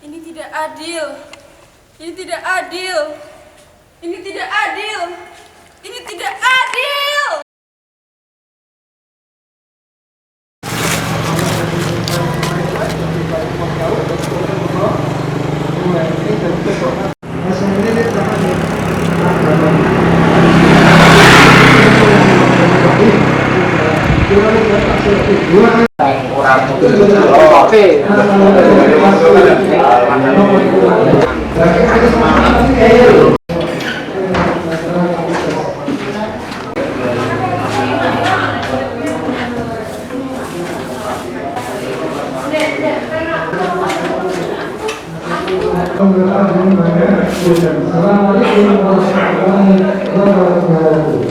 Ini tidak adil. Ini tidak adil. Ini tidak adil. Ini tidak adil. Assalamualaikum warahmatullahi wabarakatuh.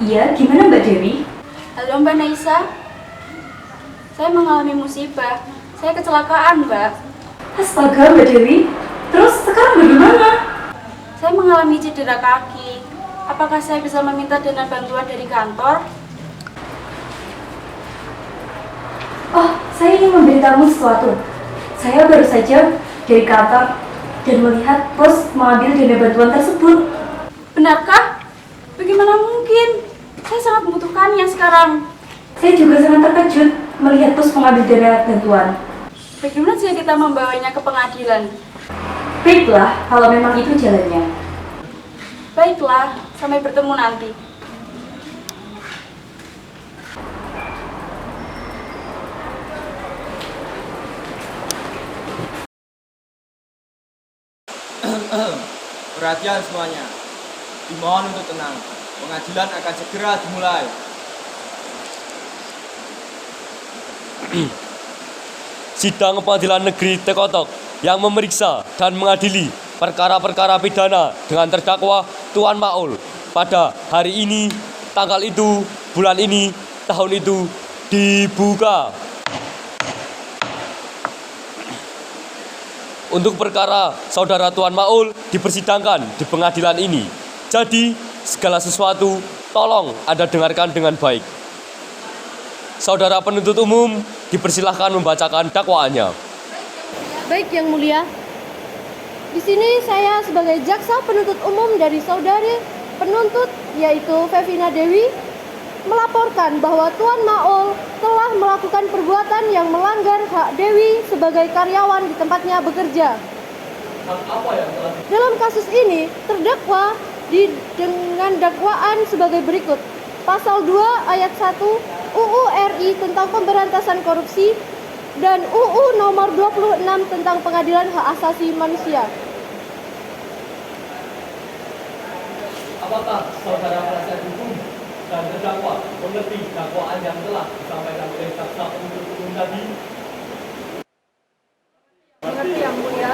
Iya, gimana Mbak Dewi? Halo Mbak Naisa. Saya mengalami musibah. Saya kecelakaan, Mbak. Astaga Mbak Dewi, terus sekarang bagaimana? Saya mengalami cedera kaki. Apakah saya bisa meminta dana bantuan dari kantor? Oh, saya ingin memberitahu sesuatu. Saya baru saja dari kantor dan melihat pos mengambil dana bantuan tersebut. Benarkah? Bagaimana mungkin? Saya sangat membutuhkannya sekarang. Saya juga sangat terkejut melihat pos mengambil dana bantuan. Bagaimana jika kita membawanya ke pengadilan? Baiklah, kalau memang itu jalannya. Baiklah, sampai bertemu nanti. Perhatian semuanya, dimohon untuk tenang. Pengadilan akan segera dimulai. Sidang Pengadilan Negeri Tekotok yang memeriksa dan mengadili perkara-perkara pidana dengan terdakwa Tuan Maul pada hari ini, tanggal itu, bulan ini, tahun itu dibuka. Untuk perkara saudara Tuan Maul dipersidangkan di pengadilan ini. Jadi, segala sesuatu tolong Anda dengarkan dengan baik. Saudara penuntut umum dipersilahkan membacakan dakwaannya. Baik, Yang Mulia. Di sini saya sebagai jaksa penuntut umum dari saudari penuntut yaitu Fevina Dewi melaporkan bahwa Tuan Maul telah melakukan perbuatan yang melanggar hak Dewi sebagai karyawan di tempatnya bekerja. Dalam kasus ini, terdakwa dengan dakwaan sebagai berikut. Pasal 2 ayat 1 UU RI tentang pemberantasan korupsi dan UU nomor 26 tentang pengadilan hak asasi manusia. Apakah saudara penasihat hukum dan terdakwa mengerti dakwaan yang telah disampaikan oleh jaksa penuntut umum tadi? Mengerti, Yang Mulia.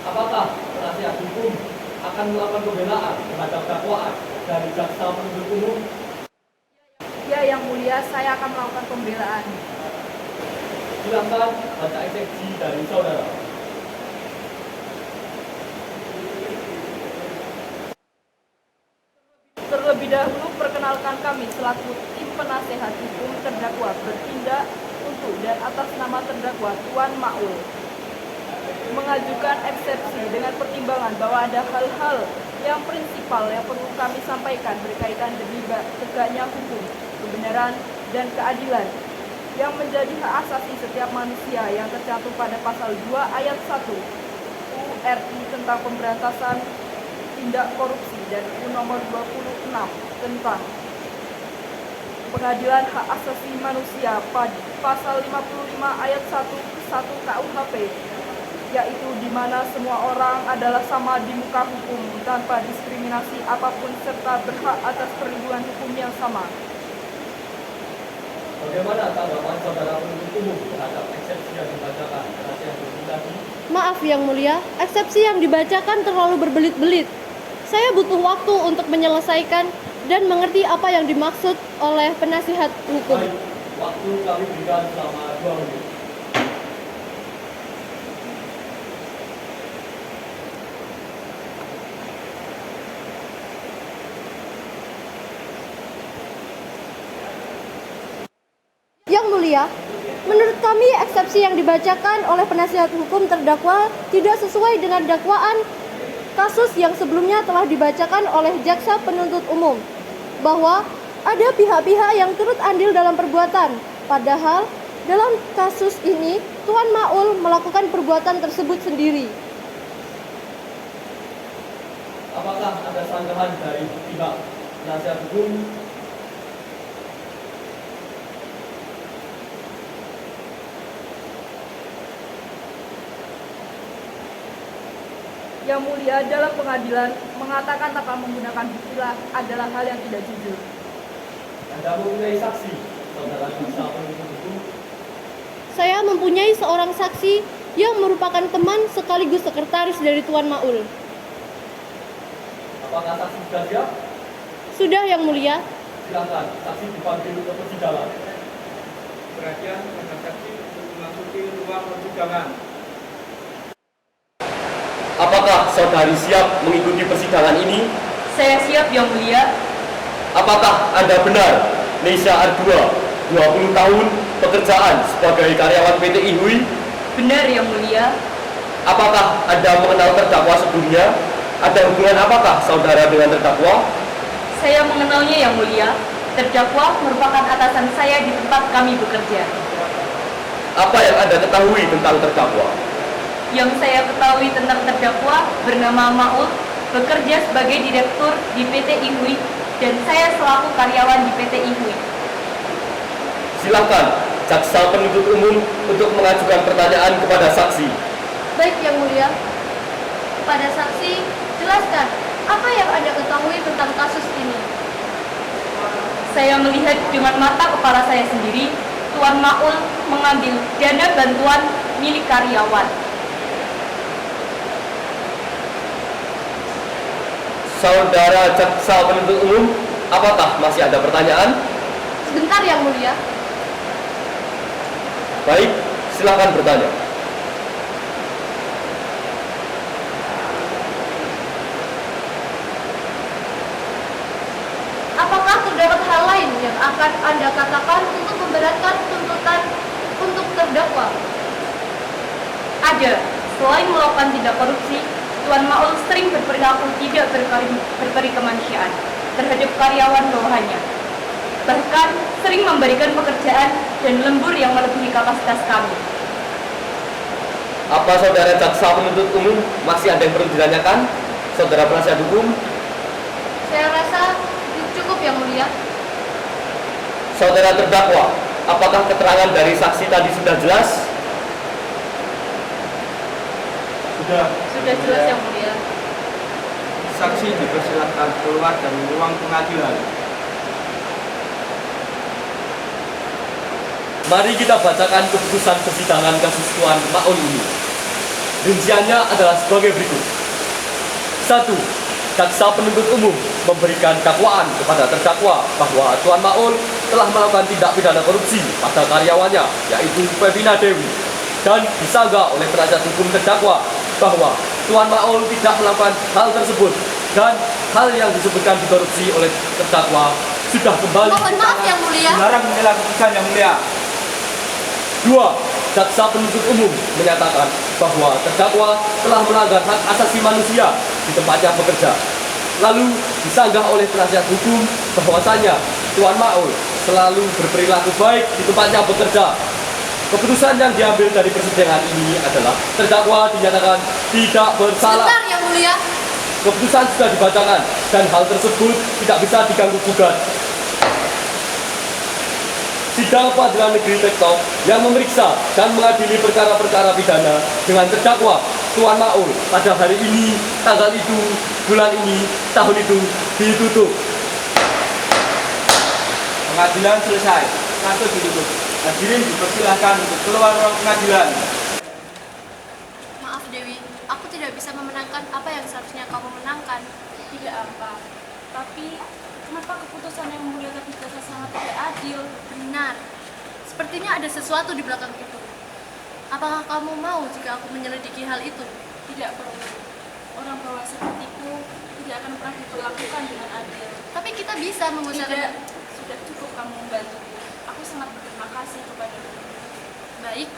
Apakah penasihat hukum akan melakukan pembelaan terhadap dakwaan dari jaksa penuntut umum? Ya, Yang Mulia, saya akan melakukan pembelaan. Silakan baca eksepsi dari saudara. Terlebih dahulu perkenalkan kami selaku tim penasehat hukum terdakwa bertindak tertentu dan atas nama terdakwa Tuan Maul mengajukan eksepsi dengan pertimbangan bahwa ada hal-hal yang prinsipal yang perlu kami sampaikan berkaitan dengan tegaknya hukum, kebenaran, dan keadilan yang menjadi hak asasi setiap manusia yang tercantum pada pasal 2 ayat 1 URI tentang pemberantasan tindak korupsi dan UU nomor 26 tentang pengadilan hak asasi manusia pasal 55 ayat 1 KUHP, yaitu di mana semua orang adalah sama di muka hukum tanpa diskriminasi apapun serta berhak atas perlindungan hukum yang sama. Bagaimana tanggapan saudara penuntut umum terhadap eksepsi yang dibacakan penasihat hukum tadi? Maaf Yang Mulia, eksepsi yang dibacakan terlalu berbelit-belit. Saya butuh waktu untuk menyelesaikan dan mengerti apa yang dimaksud oleh penasihat hukum. Baik, waktu kami berikan selama 2 menit. Yang Mulia, menurut kami eksepsi yang dibacakan oleh penasihat hukum terdakwa tidak sesuai dengan dakwaan kasus yang sebelumnya telah dibacakan oleh jaksa penuntut umum, bahwa ada pihak-pihak yang turut andil dalam perbuatan, padahal dalam kasus ini Tuan Maul melakukan perbuatan tersebut sendiri. Apakah ada sanggahan dari pihak penasihat hukum? Yang Mulia, dalam pengadilan mengatakan tanpa menggunakan istilah adalah hal yang tidak jujur. Anda mempunyai saksi, saudara jaksa penuntut hukum? Saya mempunyai seorang saksi yang merupakan teman sekaligus sekretaris dari Tuan Maul. Apakah saksi sudah siap? Sudah Yang Mulia. Silakan, saksi dipanggil ke persidangan. Perhatian kepada saksi untuk memasuki ruang persidangan. Apakah saudari siap mengikuti persidangan ini? Saya siap, Yang Mulia. Apakah Anda benar Neisha Ardua, 20 tahun, pekerjaan sebagai karyawan PT IHUI? Benar, Yang Mulia. Apakah Anda mengenal terdakwa sebelumnya? Ada hubungan apakah saudara dengan terdakwa? Saya mengenalnya, Yang Mulia. Terdakwa merupakan atasan saya di tempat kami bekerja. Apa yang Anda ketahui tentang terdakwa? Yang saya ketahui tentang terdakwa bernama Maul, bekerja sebagai direktur di PT IHUI, dan saya selaku karyawan di PT IHUI. Silakan jaksa penuntut umum untuk mengajukan pertanyaan kepada saksi. Baik Yang Mulia. Kepada saksi, jelaskan apa yang Anda ketahui tentang kasus ini. Saya melihat dengan mata kepala saya sendiri, Tuan Maul mengambil dana bantuan milik karyawan. Saudara jaksa penuntut umum, apakah masih ada pertanyaan? Sebentar Yang Mulia. Baik, silakan bertanya. Apakah terdapat hal lain yang akan Anda katakan untuk memberatkan tuntutan untuk terdakwa? Ada, selain melakukan tindak korupsi, Tuan Maul sering berperilaku tidak berperi kemanusiaan terhadap karyawan bawahannya. Bahkan sering memberikan pekerjaan dan lembur yang melebihi kapasitas kami. Apa saudara jaksa penuntut umum masih ada yang perlu ditanyakan? Saudara penasihat hukum? Saya rasa cukup Yang Mulia. Saudara terdakwa, apakah keterangan dari saksi tadi sudah jelas? Sudah jelas Yang Mulia. Saksi dipersilakan keluar dari ruang pengadilan. Mari kita bacakan keputusan persidangan kasus Tuan Maul ini. Rinciannya adalah sebagai berikut. 1. Jaksa penuntut umum memberikan dakwaan kepada terdakwa bahwa Tuan Maul telah melakukan tindak pidana korupsi pada karyawannya, yaitu Fevina Dewi, dan disangka oleh penasihat hukum terdakwa bahwa Tuan Maul tidak melakukan hal tersebut dan hal yang disebutkan dikorupsi oleh terdakwa sudah kembali. Mohon maaf Yang Mulia. Dilarang menilai keputusan Yang Mulia. Dua, jaksa penuntut umum menyatakan bahwa terdakwa telah melanggar hak asasi manusia di tempatnya bekerja. Lalu disanggah oleh penasihat hukum bahwasanya Tuan Maul selalu berperilaku baik di tempatnya bekerja. Keputusan yang diambil dari persidangan ini adalah terdakwa dinyatakan tidak bersalah. Sebentar, Yang Mulia. Keputusan sudah dibacakan dan hal tersebut tidak bisa diganggu gugat. Sidang Pengadilan Negeri Tektok yang memeriksa dan mengadili perkara-perkara pidana dengan terdakwa Tuan Maul pada hari ini, tanggal itu, bulan ini, tahun itu ditutup. Pengadilan selesai. Kasus ditutup. Hadirin dipersilahkan untuk keluar ruang pengadilan. Maaf Dewi, aku tidak bisa memenangkan apa yang seharusnya kamu menangkan. Tidak apa. Tapi kenapa keputusan yang mulia tapi terasa sangat tidak adil? Benar. Sepertinya ada sesuatu di belakang itu. Apakah kamu mau jika aku menyelidiki hal itu? Tidak perlu. Orang bawah sepertiku tidak akan pernah diperlakukan dengan adil. Tapi kita bisa mengusahakan. Tidak. Sudah cukup kamu membantu. Aku sangat berterima kasih kepadamu. Baik,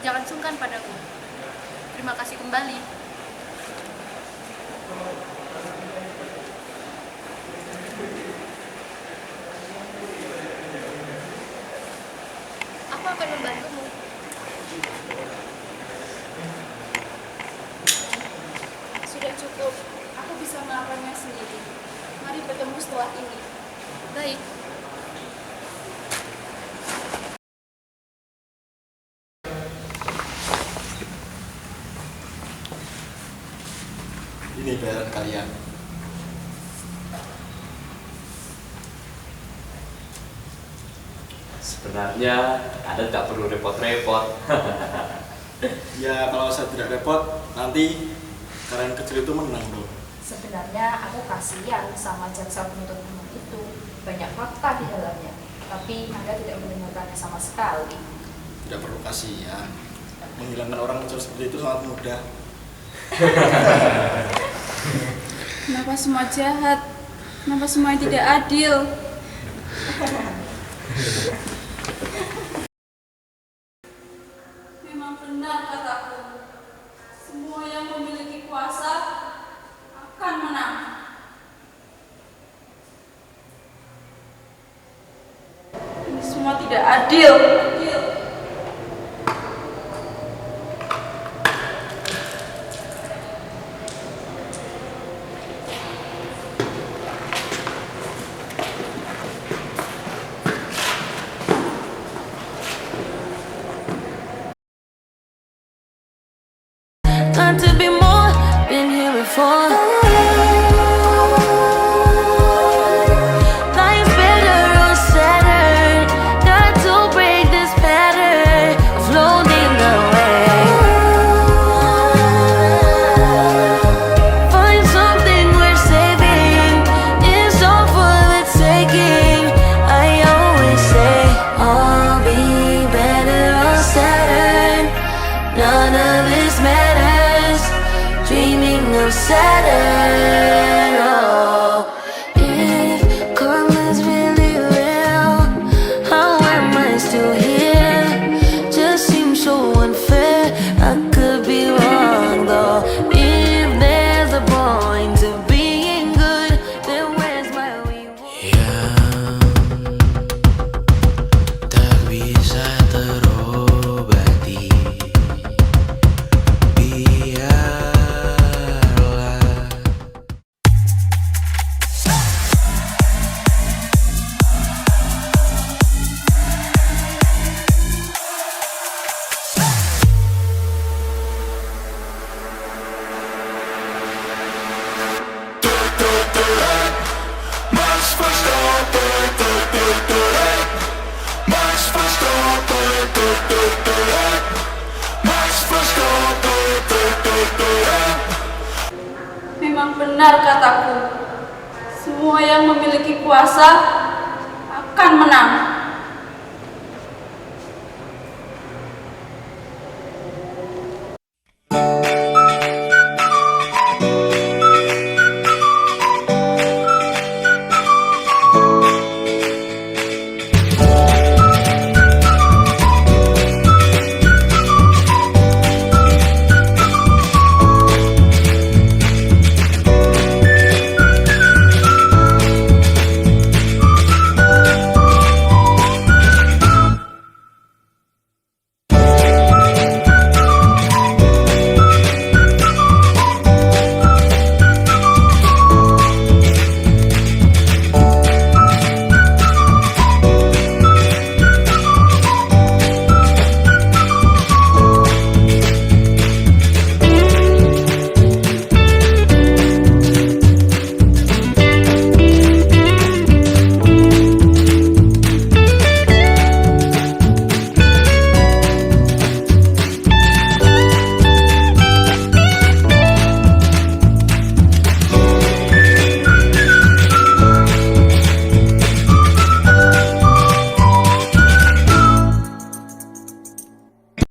jangan sungkan padaku. Terima kasih kembali. Aku akan membantumu. Sudah cukup. Aku bisa melakukannya sendiri. Mari bertemu setelah ini. Baik. Ini bayaran kalian. Sebenarnya Anda tidak perlu repot-repot. Ya kalau saya tidak repot, nanti kalian kecil itu menang dong. Sebenarnya aku kasihan sama jaksa penuntut umum itu. Banyak fakta di dalamnya. Tapi Anda tidak mendengarkannya sama sekali. Tidak perlu kasihan. Menghilangkan orang kecil seperti itu sangat mudah. Kenapa semua jahat? Kenapa semuanya tidak adil? Memang benar kataku. Semua yang memiliki kuasa akan menang. Ini semua tidak adil. Got to be more, been here before. Life's better or sadder. Got to break this pattern of floating away. Find something worth saving. It's all for the taking. I always say I'll be better or sadder. None of this matters. Dreaming of Saturn. Oh, if karma's really real, how am I still here? Just seems so unfair. I could be wrong though. If there's a point to being good, then where's my reward? Yang tak bisa terobati, biarlah. Memang benar kataku. Semua yang memiliki kuasa akan menang.